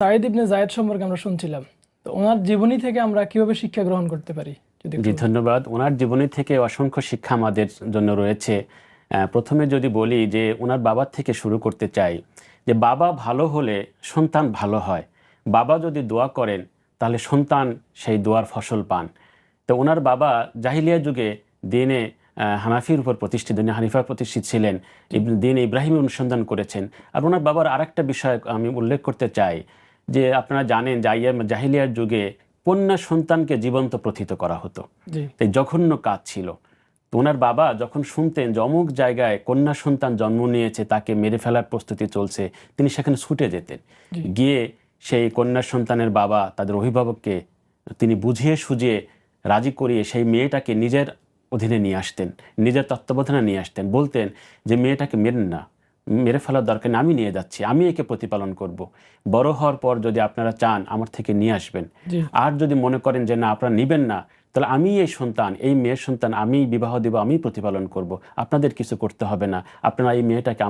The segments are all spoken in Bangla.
সাঈদ ইবনে যায়েদ সম্পর্কে আমরা শুনছিলাম, তো ওনার জীবনী থেকে আমরা কিভাবে শিক্ষা গ্রহণ করতে পারি যদি জি, একটু ধন্যবাদ। ওনার জীবনী থেকে অসংখ্য শিক্ষা আমাদের জন্য রয়েছে। প্রথমে যদি বলি যে ওনার বাবার থেকে শুরু করতে চাই, যে বাবা ভালো হলে সন্তান ভালো হয়। বাবা যদি দোয়া করেন তাহলে সন্তান সেই দোয়ার ফসল পান। তো ওনার বাবা জাহিলিয়া যুগে দিনে হানাফির উপর প্রতিষ্ঠিত, দিনে হানিফা প্রতিষ্ঠিত ছিলেন, দিন ইব্রাহিমের অনুসন্ধান করেছেন। আর ওনার বাবার আরেকটা বিষয় আমি উল্লেখ করতে চাই, যে আপনারা জানেন যে জাহিলিয়ার যুগে কন্যা সন্তানকে জীবন্ত প্রথিত করা হতো। জি এই জঘন্য কাজ ছিল। তো ওনার বাবা যখন শুনতেন যে অমুক জায়গায় কন্যা সন্তান জন্ম নিয়েছে, তাকে মেরে ফেলার প্রস্তুতি চলছে, তিনি সেখানে ছুটে যেতেন। জি গিয়ে সেই কন্যা সন্তানের বাবা তাদের অভিভাবককে তিনি বুঝিয়ে সুঝিয়ে রাজি করিয়ে সেই মেয়েটাকে নিজের অধীনে নিয়ে আসতেন, নিজের তত্ত্বাবধানে নিয়ে আসতেন। বলতেন যে মেয়েটাকে মেরেন না, মেরে ফেলার দরকার নেই, আমি নিয়ে যাচ্ছি, আমি একে প্রতিপালন করব। বড় হওয়ার পর যদি আপনারা চান আমার থেকে নিয়ে আসবেন। জি আর যদি মনে করেন যে না আপনারা নেবেন না, তাহলে আমি এই সন্তান, এই মেয়ের সন্তান আমি বিবাহ দেব, আমি প্রতিপালন করব, আপনাদের কিছু করতে হবে না, আপনারা এই মেয়েটাকে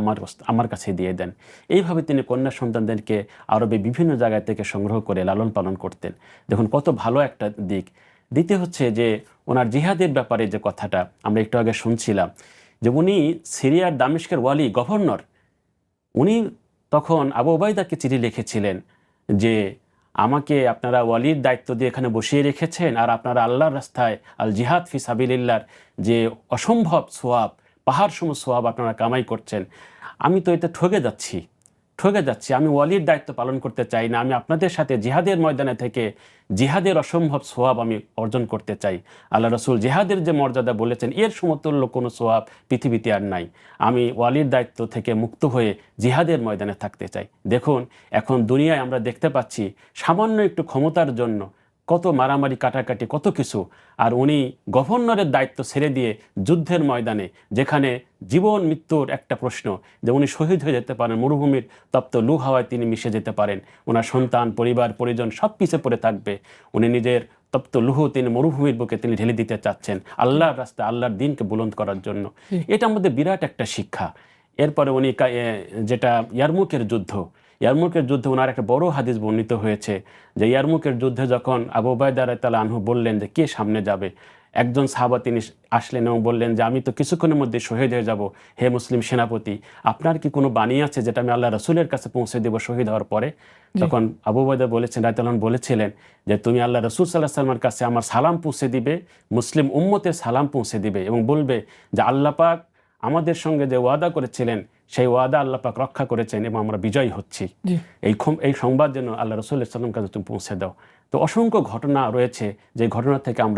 আমার কাছে দিয়ে দেন। এইভাবে তিনি কন্যা সন্তানদেরকে আরবে বিভিন্ন জায়গা থেকে সংগ্রহ করে লালন পালন করতেন। দেখুন কত ভালো একটা দিক। দ্বিতীয় হচ্ছে যে ওনার জিহাদের ব্যাপারে যে কথাটা আমরা একটু আগে শুনছিলাম, যে উনি সিরিয়ার দামেস্কের ওয়ালি গভর্নর, উনি তখন আবু উবাইদাকে চিঠি লিখেছিলেন যে আমাকে আপনারা ওয়ালির দায়িত্ব দিয়ে এখানে বসিয়ে রেখেছেন, আর আপনারা আল্লাহর রাস্তায় আল জিহাদ ফি সাবিলিল্লাহর যে অসম্ভব সোয়াব, পাহাড় সম সোয়াব আপনারা কামাই করছেন, আমি তো এতে ঠকে যাচ্ছি। আমি ওয়ালির দায়িত্ব পালন করতে চাই না, আমি আপনাদের সাথে জিহাদের ময়দানে থেকে জিহাদের অসম্ভব সোয়াব আমি অর্জন করতে চাই। আল্লাহ রসুল জিহাদের যে মর্যাদা বলেছেন এর সমতুল্য কোনো সোয়াব পৃথিবীতে আর নাই। আমি ওয়ালির দায়িত্ব থেকে মুক্ত হয়ে জিহাদের ময়দানে থাকতে চাই। দেখুন এখন দুনিয়ায় আমরা দেখতে পাচ্ছি সামান্য একটু ক্ষমতার জন্য কত মারামারি কাটাকাটি কত কিছু, আর উনি গভর্নরের দায়িত্ব ছেড়ে দিয়ে যুদ্ধের ময়দানে, যেখানে জীবন মৃত্যুর একটা প্রশ্ন, যে উনি শহীদ হয়ে যেতে পারেন, মরুভূমির তপ্ত লু হাওয়ায় তিনি মিশে যেতে পারেন, ওনার সন্তান পরিবার পরিজন সব পিছে পড়ে থাকবে, উনি নিজের তপ্ত লুহু তিনি মরুভূমির বুকে তিনি ঢেলে দিতে চাচ্ছেন আল্লাহর রাস্তায়, আল্লাহর দিনকে বুলন্দ করার জন্য। এটা আমাদের বিরাট একটা শিক্ষা। এরপরে উনি যেটা ইয়ারমুকের যুদ্ধে ওনার একটা বড় হাদিস বর্ণিত হয়েছে, যে ইয়ারমুকের যুদ্ধে যখন আবু উবাইদা রাদিয়াল্লাহু আনহু বললেন যে কে সামনে যাবে, একজন সাহাবা তিনি আসলেন এবং বললেন যে আমি তো কিছুক্ষণের মধ্যে শহীদ হয়ে যাব, হে মুসলিম সেনাপতি, আপনার কি কোনো বাণী আছে যেটা আমি আল্লাহ রসুলের কাছে পৌঁছে দেব শহীদ হওয়ার পরে? তখন আবু উবাইদা রাদিয়াল্লাহু আনহু বলেছিলেন যে তুমি আল্লাহ রসুল সাল্লাল্লাহু আলাইহি ওয়াসাল্লামের কাছে আমার সালাম পৌঁছে দিবে, মুসলিম উম্মতের সালাম পৌঁছে দিবে, এবং বলবে যে আল্লাহ পাক আমাদের সঙ্গে যে ওয়াদা করেছিলেন সেই ওয়াদা আল্লাহ পাক রক্ষা করেছেন এবং আমরা বিজয়ী হচ্ছি। এই সংবাদ যেন আল্লাহ রসুল সাল্লাল্লাহু আলাইহি ওয়াসাল্লামের কাছে তুমি পৌঁছে দাও। তো অসংখ্য ঘটনা রয়েছে যে ঘটনা থেকে আমরা